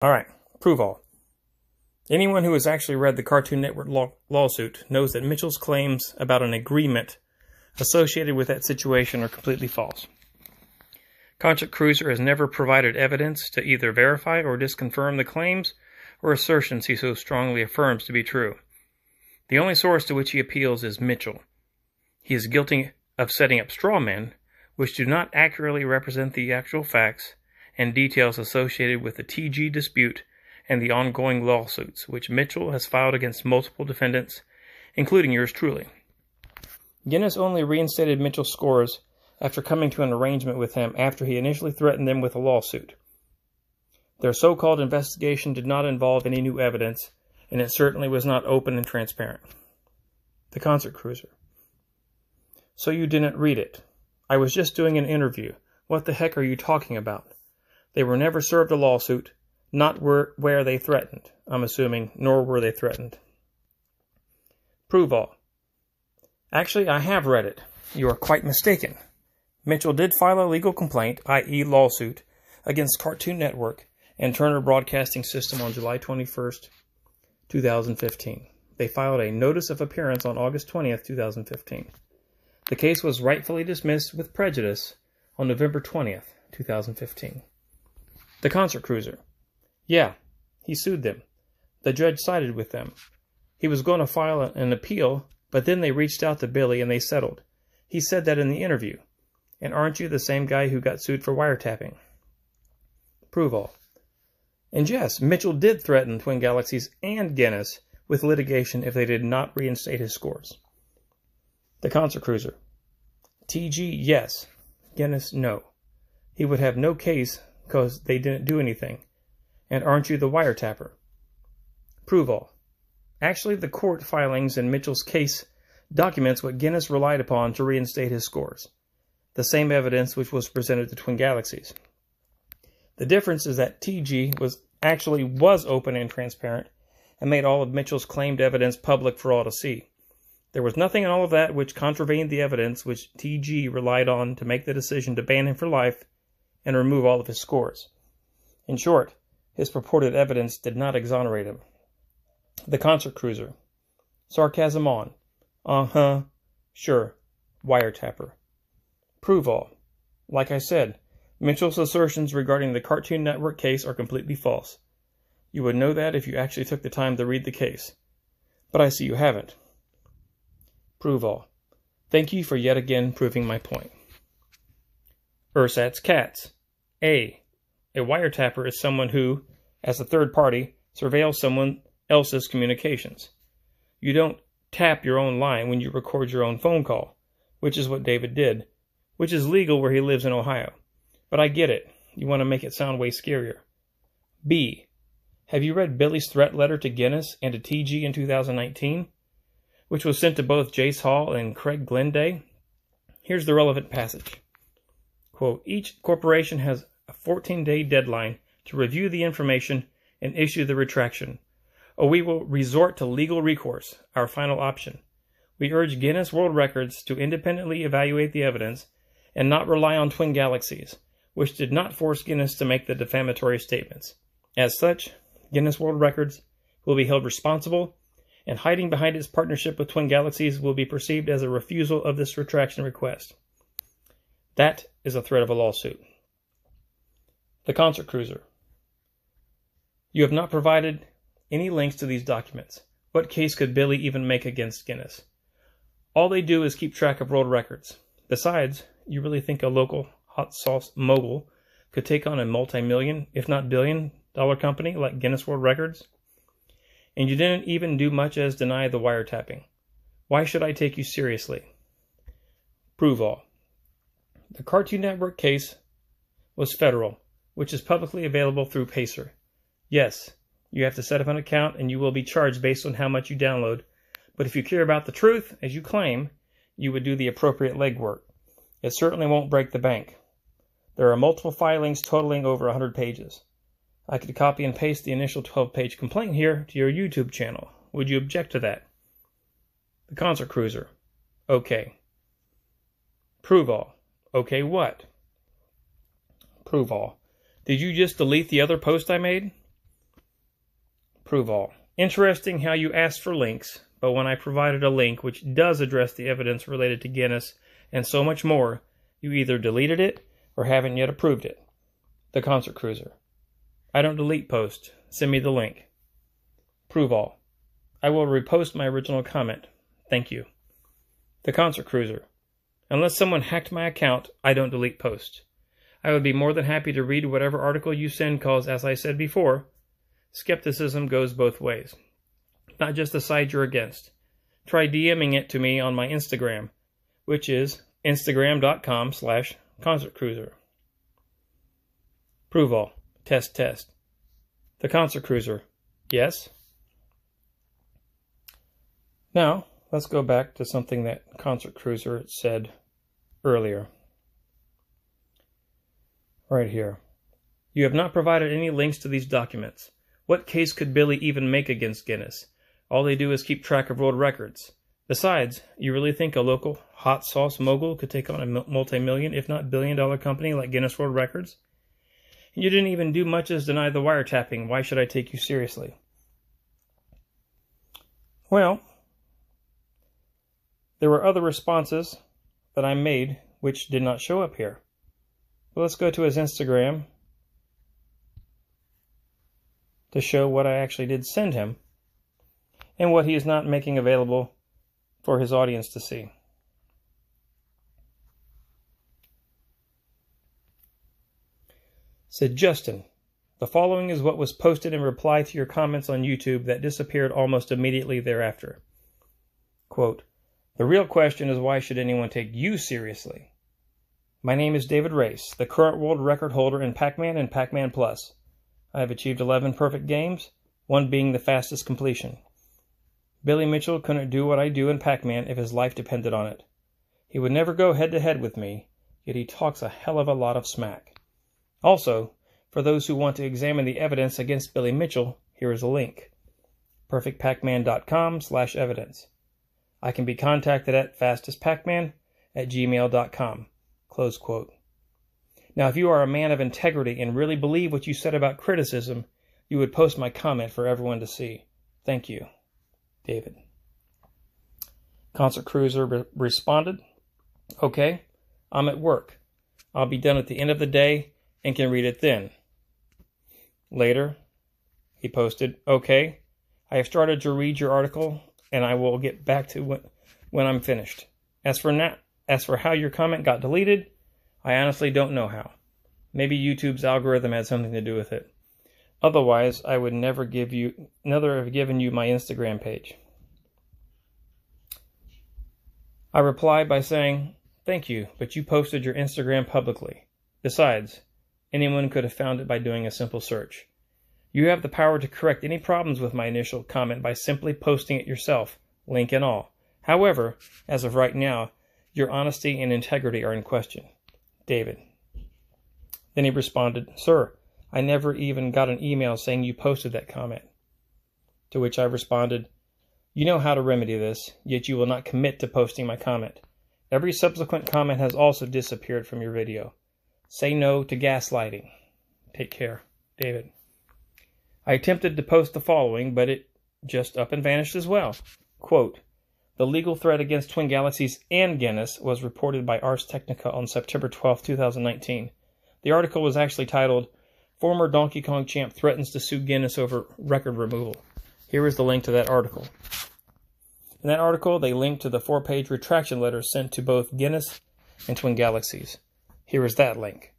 Alright, prove all. Anyone who has actually read the Cartoon Network lawsuit knows that Mitchell's claims about an agreement associated with that situation are completely false. TheConcertCruizer has never provided evidence to either verify or disconfirm the claims or assertions he so strongly affirms to be true. The only source to which he appeals is Mitchell. He is guilty of setting up straw men, which do not accurately represent the actual facts and details associated with the TG dispute and the ongoing lawsuits, which Mitchell has filed against multiple defendants, including yours truly. Guinness only reinstated Mitchell's scores after coming to an arrangement with him after he initially threatened them with a lawsuit. Their so-called investigation did not involve any new evidence, and it certainly was not open and transparent. TheConcertCruizer. So you didn't read it. I was just doing an interview. What the heck are you talking about? They were never served a lawsuit, not where they threatened, I'm assuming, nor were they threatened. Prove all. Actually, I have read it. You are quite mistaken. Mitchell did file a legal complaint, i.e. lawsuit, against Cartoon Network and Turner Broadcasting System on July 21st, 2015. They filed a notice of appearance on August 20th, 2015. The case was rightfully dismissed with prejudice on November 20th, 2015. TheConcertCruizer. Yeah, he sued them. The judge sided with them. He was going to file an appeal, but then they reached out to Billy and they settled. He said that in the interview. And aren't you the same guy who got sued for wiretapping? Prove all. And yes, Mitchell did threaten Twin Galaxies and Guinness with litigation if they did not reinstate his scores. TheConcertCruizer. TG, yes. Guinness, no. He would have no case because they didn't do anything. And aren't you the wiretapper? Prove all. Actually, the court filings in Mitchell's case documents what Guinness relied upon to reinstate his scores. The same evidence which was presented to Twin Galaxies. The difference is that TG was open and transparent and made all of Mitchell's claimed evidence public for all to see. There was nothing in all of that which contravened the evidence which TG relied on to make the decision to ban him for life and remove all of his scores. In short, his purported evidence did not exonerate him. TheConcertCruizer. Sarcasm on. Uh-huh. Sure. Wiretapper. Prove all. Like I said, Mitchell's assertions regarding the Cartoon Network case are completely false. You would know that if you actually took the time to read the case. But I see you haven't. Prove all. Thank you for yet again proving my point. Ersatz Cats. A wiretapper is someone who, as a third party, surveils someone else's communications. You don't tap your own line when you record your own phone call, which is what David did, which is legal where he lives in Ohio. But I get it. You want to make it sound way scarier. B. Have you read Billy's threat letter to Guinness and to TG in 2019, which was sent to both Jace Hall and Craig Glenday? Here's the relevant passage. Quote, each corporation has a 14-day deadline to review the information and issue the retraction, or we will resort to legal recourse, our final option. We urge Guinness World Records to independently evaluate the evidence and not rely on Twin Galaxies, which did not force Guinness to make the defamatory statements. As such, Guinness World Records will be held responsible, and hiding behind its partnership with Twin Galaxies will be perceived as a refusal of this retraction request. That is a threat of a lawsuit. TheConcertCruizer. You have not provided any links to these documents. What case could Billy even make against Guinness? All they do is keep track of world records. Besides, you really think a local hot sauce mogul could take on a multi-million, if not billion-dollar company like Guinness World Records? And you didn't even do much as deny the wiretapping. Why should I take you seriously? Prove all. The Cartoon Network case was federal, which is publicly available through Pacer. Yes, you have to set up an account and you will be charged based on how much you download. But if you care about the truth, as you claim, you would do the appropriate legwork. It certainly won't break the bank. There are multiple filings totaling over 100 pages. I could copy and paste the initial 12-page complaint here to your YouTube channel. Would you object to that? TheConcertCruizer. Okay. Prove all. Okay, what? Prove all. Did you just delete the other post I made? Prove all. Interesting how you asked for links, but when I provided a link which does address the evidence related to Guinness and so much more, you either deleted it or haven't yet approved it. TheConcertCruizer. I don't delete posts. Send me the link. Prove all. I will repost my original comment. Thank you. TheConcertCruizer. Unless someone hacked my account, I don't delete posts. I would be more than happy to read whatever article you send because, as I said before, skepticism goes both ways. Not just the side you're against. Try DMing it to me on my Instagram, which is instagram.com/concertcruiser. Prove all. Test, test. TheConcertCruizer. Yes? Now, let's go back to something that ConcertCruizer said earlier. Right here. You have not provided any links to these documents. What case could Billy even make against Guinness? All they do is keep track of world records. Besides, you really think a local hot sauce mogul could take on a multi-million, if not billion-dollar company like Guinness World Records? And you didn't even do much as deny the wiretapping. Why should I take you seriously? Well, there were other responses that I made which did not show up here. Well, let's go to his Instagram to show what I actually did send him and what he is not making available for his audience to see. Said Justin, the following is what was posted in reply to your comments on YouTube that disappeared almost immediately thereafter. Quote, the real question is why should anyone take you seriously? My name is David Race, the current world record holder in Pac-Man and Pac-Man Plus. I have achieved 11 perfect games, one being the fastest completion. Billy Mitchell couldn't do what I do in Pac-Man if his life depended on it. He would never go head-to-head with me, yet he talks a hell of a lot of smack. Also, for those who want to examine the evidence against Billy Mitchell, here is a link. perfectpacman.com/evidence. I can be contacted at fastestpacman@gmail.com. Close quote. Now, if you are a man of integrity and really believe what you said about criticism, you would post my comment for everyone to see. Thank you, David. ConcertCruizer responded, okay, I'm at work. I'll be done at the end of the day and can read it then. Later, he posted, okay, I have started to read your article and I will get back to when I'm finished. As for how your comment got deleted, I honestly don't know how. Maybe YouTube's algorithm had something to do with it. Otherwise, I would never have given you my Instagram page. I replied by saying, thank you, but you posted your Instagram publicly. Besides, anyone could have found it by doing a simple search. You have the power to correct any problems with my initial comment by simply posting it yourself, link and all. However, as of right now, your honesty and integrity are in question. David. Then he responded, sir, I never even got an email saying you posted that comment. To which I responded, you know how to remedy this, yet you will not commit to posting my comment. Every subsequent comment has also disappeared from your video. Say no to gaslighting. Take care, David. I attempted to post the following, but it just up and vanished as well. Quote, the legal threat against Twin Galaxies and Guinness was reported by Ars Technica on September 12, 2019. The article was actually titled, Former Donkey Kong Champ Threatens to Sue Guinness Over Record Removal. Here is the link to that article. In that article, they linked to the 4-page retraction letter sent to both Guinness and Twin Galaxies. Here is that link.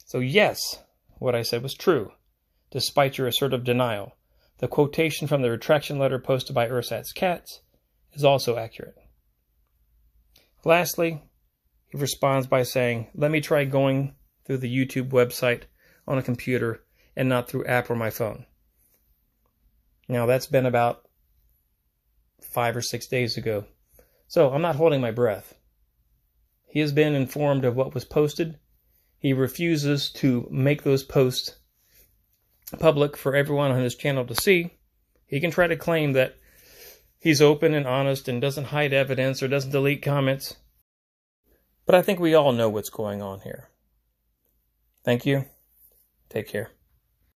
So yes, what I said was true, despite your assertive denial. The quotation from the retraction letter posted by Ursat's Cats is also accurate. Lastly, he responds by saying, let me try going through the YouTube website on a computer and not through app or my phone. Now that's been about 5 or 6 days ago. So I'm not holding my breath. He has been informed of what was posted. He refuses to make those posts public for everyone on his channel to see. He can try to claim that he's open and honest and doesn't hide evidence or doesn't delete comments. But I think we all know what's going on here. Thank you. Take care.